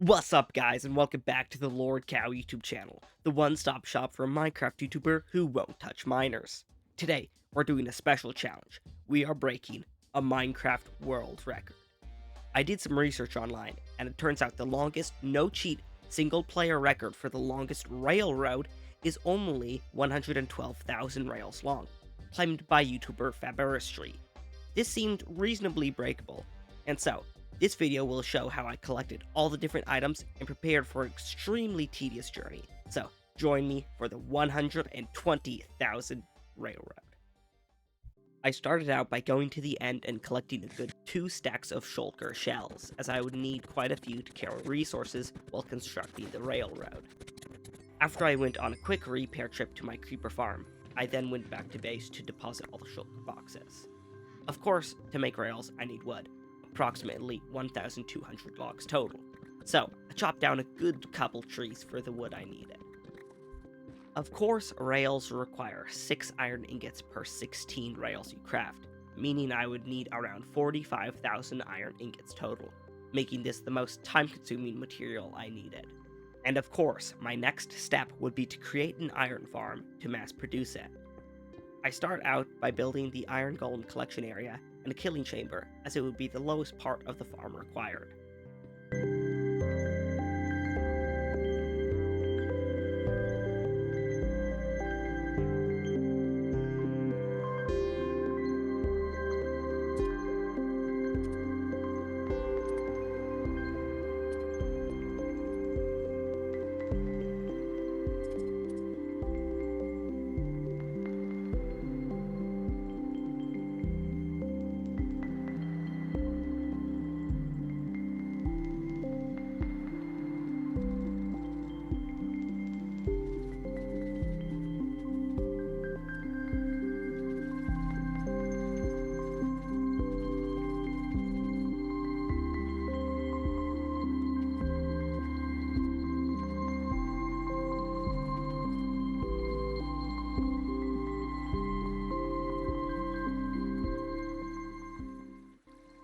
What's up, guys, and welcome back to the Lord Cow YouTube channel, the one-stop shop for a Minecraft YouTuber who won't touch miners. Today, we're doing a special challenge. We are breaking a Minecraft world record. I did some research online, and it turns out the longest no-cheat single-player record for the longest railroad is only 112,000 rails long, claimed by YouTuber Faberistry. This seemed reasonably breakable, and so, this video will show how I collected all the different items and prepared for an extremely tedious journey. So, join me for the 120,000 railroad. I started out by going to the end and collecting a good 2 stacks of shulker shells, as I would need quite a few to carry resources while constructing the railroad. After I went on a quick repair trip to my creeper farm, I then went back to base to deposit all the shulker boxes. Of course, to make rails, I need wood, approximately 1,200 logs total. So, I chopped down a good couple trees for the wood I needed. Of course, rails require 6 iron ingots per 16 rails you craft, meaning I would need around 45,000 iron ingots total, making this the most time-consuming material I needed. And of course, my next step would be to create an iron farm to mass produce it. I start out by building the iron golem collection area and a killing chamber, as it would be the lowest part of the farm required.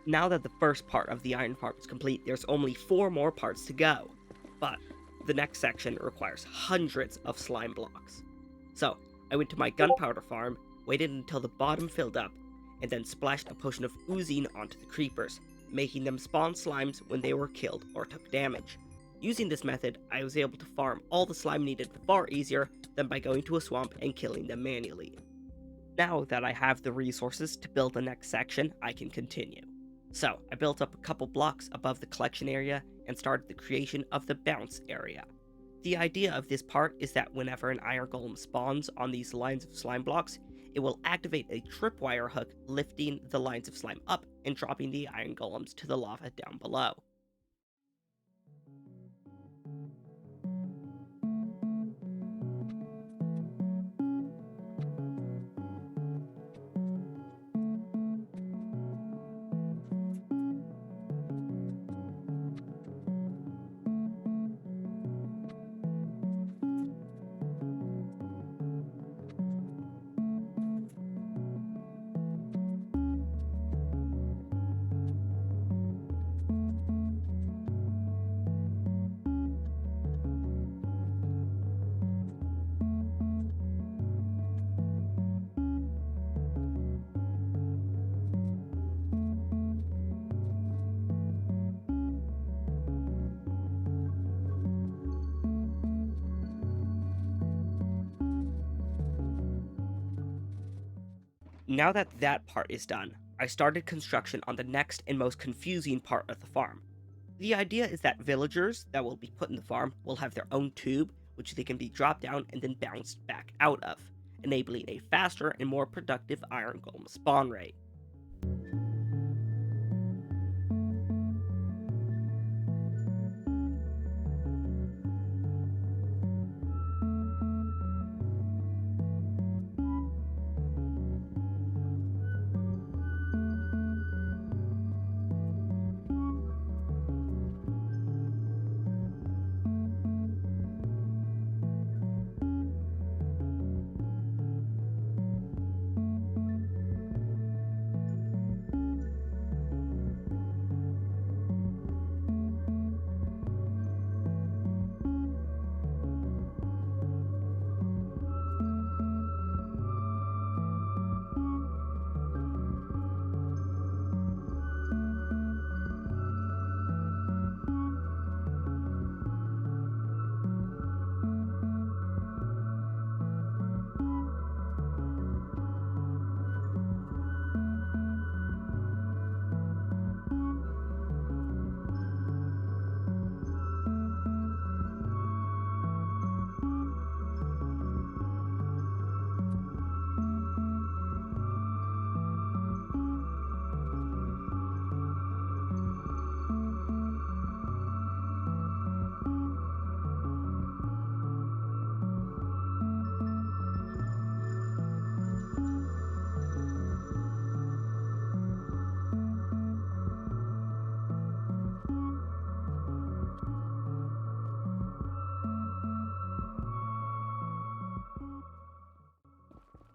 Now that the first part of the iron farm is complete, there's only 4 more parts to go. But the next section requires hundreds of slime blocks. So, I went to my gunpowder farm, waited until the bottom filled up, and then splashed a potion of oozing onto the creepers, making them spawn slimes when they were killed or took damage. Using this method, I was able to farm all the slime needed far easier than by going to a swamp and killing them manually. Now that I have the resources to build the next section, I can continue. So, I built up a couple blocks above the collection area and started the creation of the bounce area. The idea of this part is that whenever an iron golem spawns on these lines of slime blocks, it will activate a tripwire hook lifting the lines of slime up and dropping the iron golems to the lava down below. Now that that part is done, I started construction on the next and most confusing part of the farm. The idea is that villagers that will be put in the farm will have their own tube, which they can be dropped down and then bounced back out of, enabling a faster and more productive iron golem spawn rate.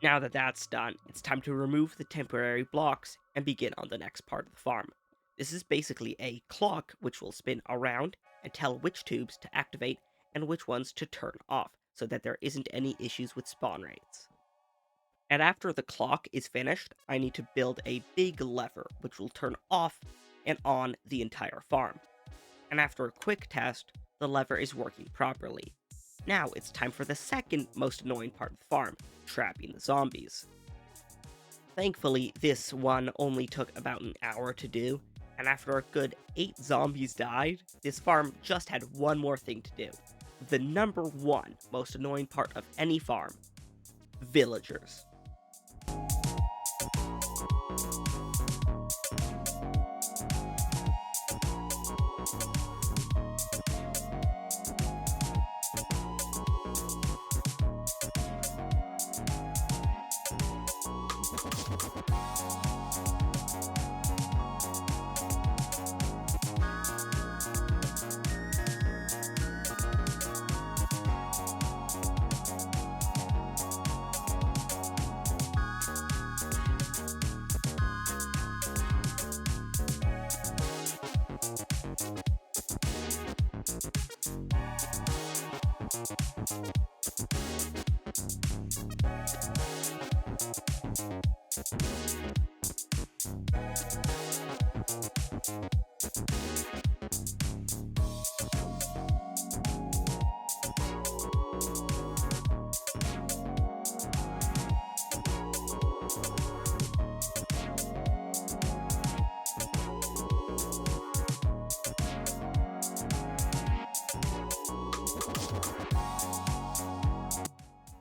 Now that that's done, it's time to remove the temporary blocks and begin on the next part of the farm. This is basically a clock which will spin around and tell which tubes to activate and which ones to turn off so that there isn't any issues with spawn rates. And after the clock is finished, I need to build a big lever which will turn off and on the entire farm. And after a quick test, the lever is working properly. Now it's time for the second most annoying part of the farm, trapping the zombies. Thankfully, this one only took about an hour to do, and after a good 8 zombies died, this farm just had one more thing to do. The number one most annoying part of any farm, villagers.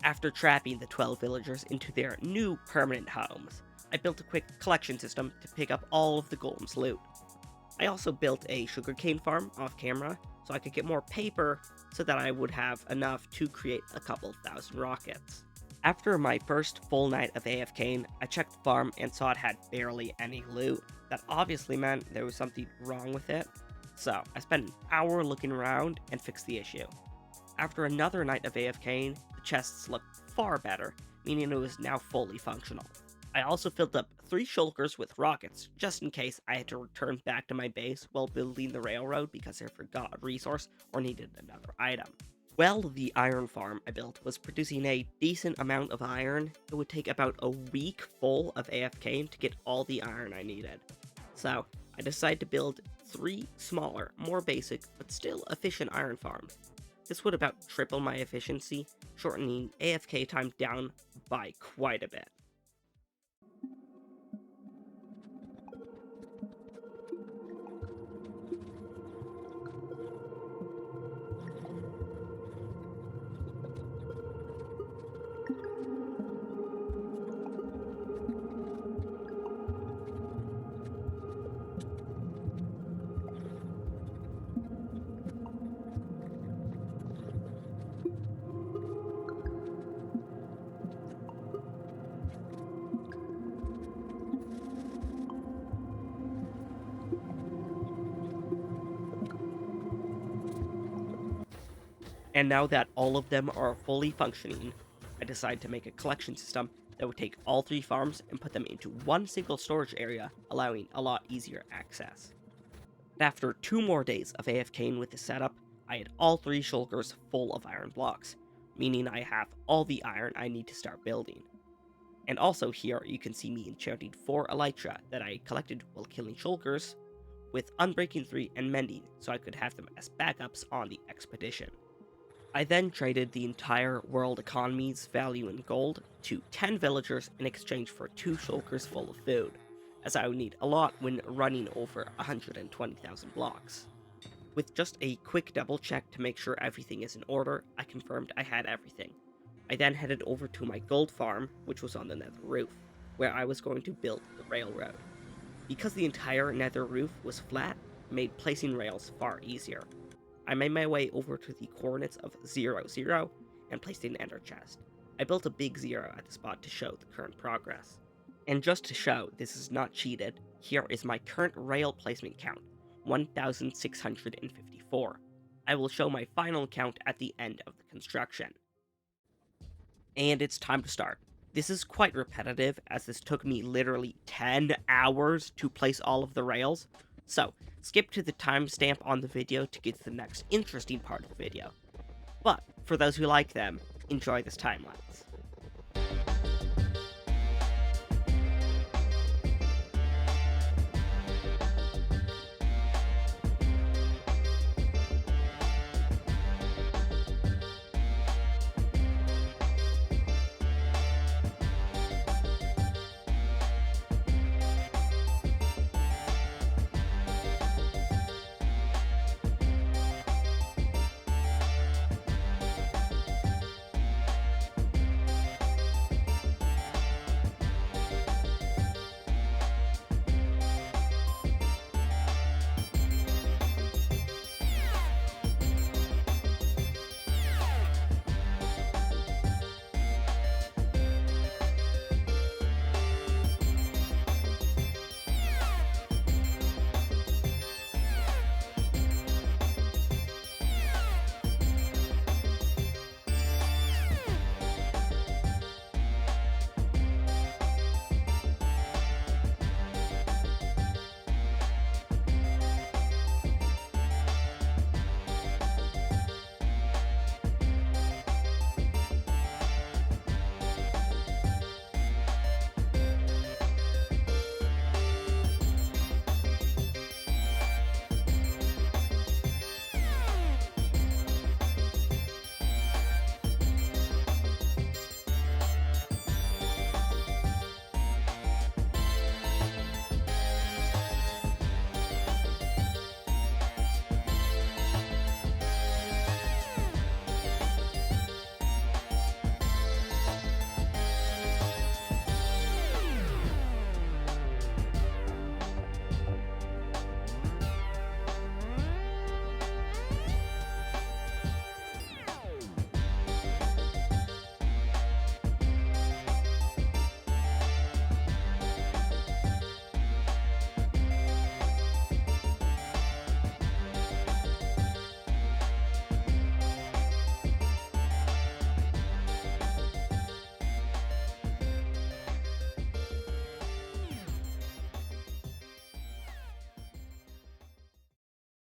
After trapping the 12 villagers into their new permanent homes, I built a quick collection system to pick up all of the golem's loot. I also built a sugarcane farm off camera so I could get more paper so that I would have enough to create a couple thousand rockets. After my first full night of AFKing, I checked the farm and saw it had barely any loot. That obviously meant there was something wrong with it, so I spent an hour looking around and fixed the issue. After another night of AFKing, the chests looked far better, meaning it was now fully functional. I also filled up 3 shulkers with rockets, just in case I had to return back to my base while building the railroad because I forgot a resource or needed another item. Well, the iron farm I built was producing a decent amount of iron. It would take about a week full of AFKing to get all the iron I needed. So, I decided to build 3 smaller, more basic, but still efficient iron farms. This would about triple my efficiency, shortening AFK time down by quite a bit. And now that all of them are fully functioning, I decided to make a collection system that would take all 3 farms and put them into one single storage area, allowing a lot easier access. After 2 more days of AFKing with the setup, I had all 3 shulkers full of iron blocks, meaning I have all the iron I need to start building. And also here you can see me enchanting 4 elytra that I collected while killing shulkers, with Unbreaking 3 and Mending so I could have them as backups on the expedition. I then traded the entire world economy's value in gold to 10 villagers in exchange for 2 shulkers full of food, as I would need a lot when running over 120,000 blocks. With just a quick double check to make sure everything is in order, I confirmed I had everything. I then headed over to my gold farm, which was on the nether roof, where I was going to build the railroad. Because the entire nether roof was flat, it made placing rails far easier. I made my way over to the coordinates of 0, 0, and placed an ender chest. I built a big 0 at the spot to show the current progress. And just to show this is not cheated, here is my current rail placement count, 1,654. I will show my final count at the end of the construction. And it's time to start. This is quite repetitive, as this took me literally 10 hours to place all of the rails, so skip to the timestamp on the video to get to the next interesting part of the video. But, for those who like them, enjoy this time-lapse.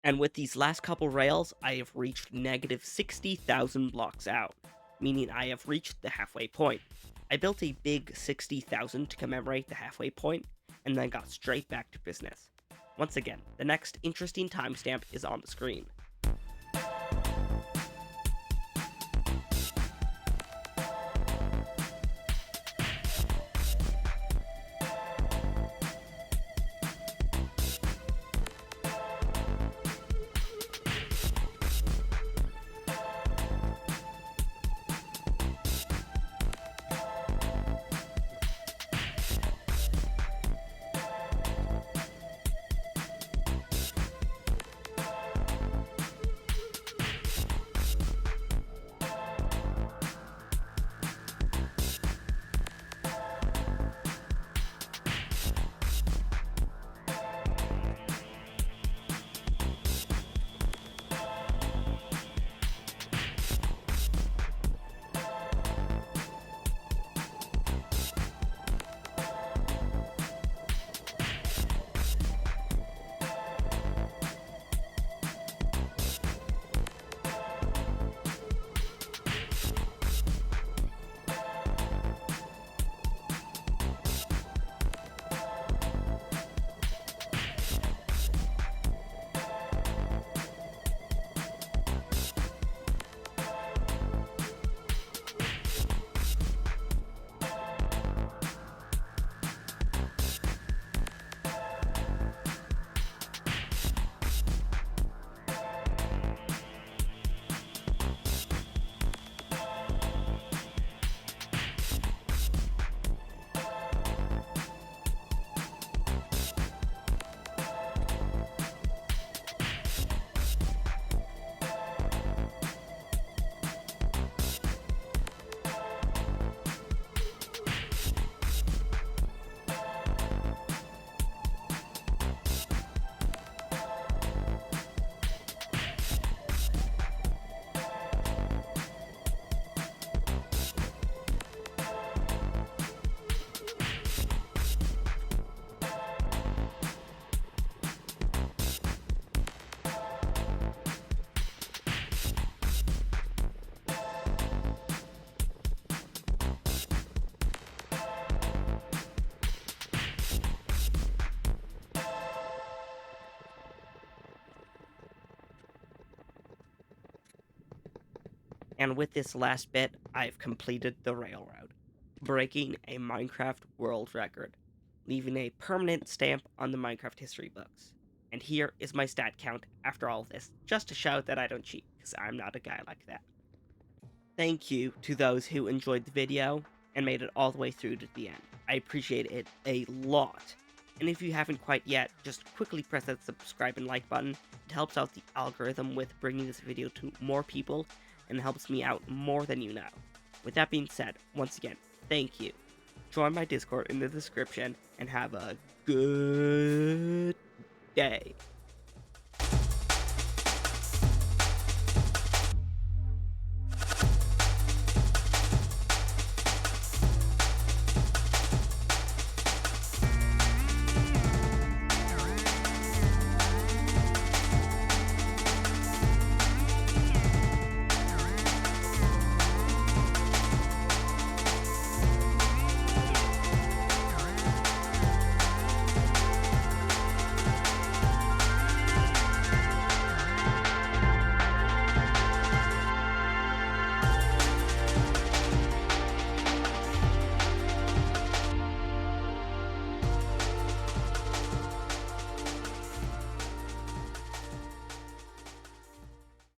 And with these last couple rails, I have reached negative 60,000 blocks out, meaning I have reached the halfway point. I built a big 60,000 to commemorate the halfway point, and then got straight back to business. Once again, the next interesting timestamp is on the screen. And with this last bit, I've completed the railroad, breaking a Minecraft world record, leaving a permanent stamp on the Minecraft history books. And here is my stat count after all this, just to show that I don't cheat, because I'm not a guy like that. Thank you to those who enjoyed the video and made it all the way through to the end. I appreciate it a lot. And if you haven't quite yet, just quickly press that subscribe and like button. It helps out the algorithm with bringing this video to more people and helps me out more than you know. With that being said, once again, thank you. Join my Discord in the description and have a good day.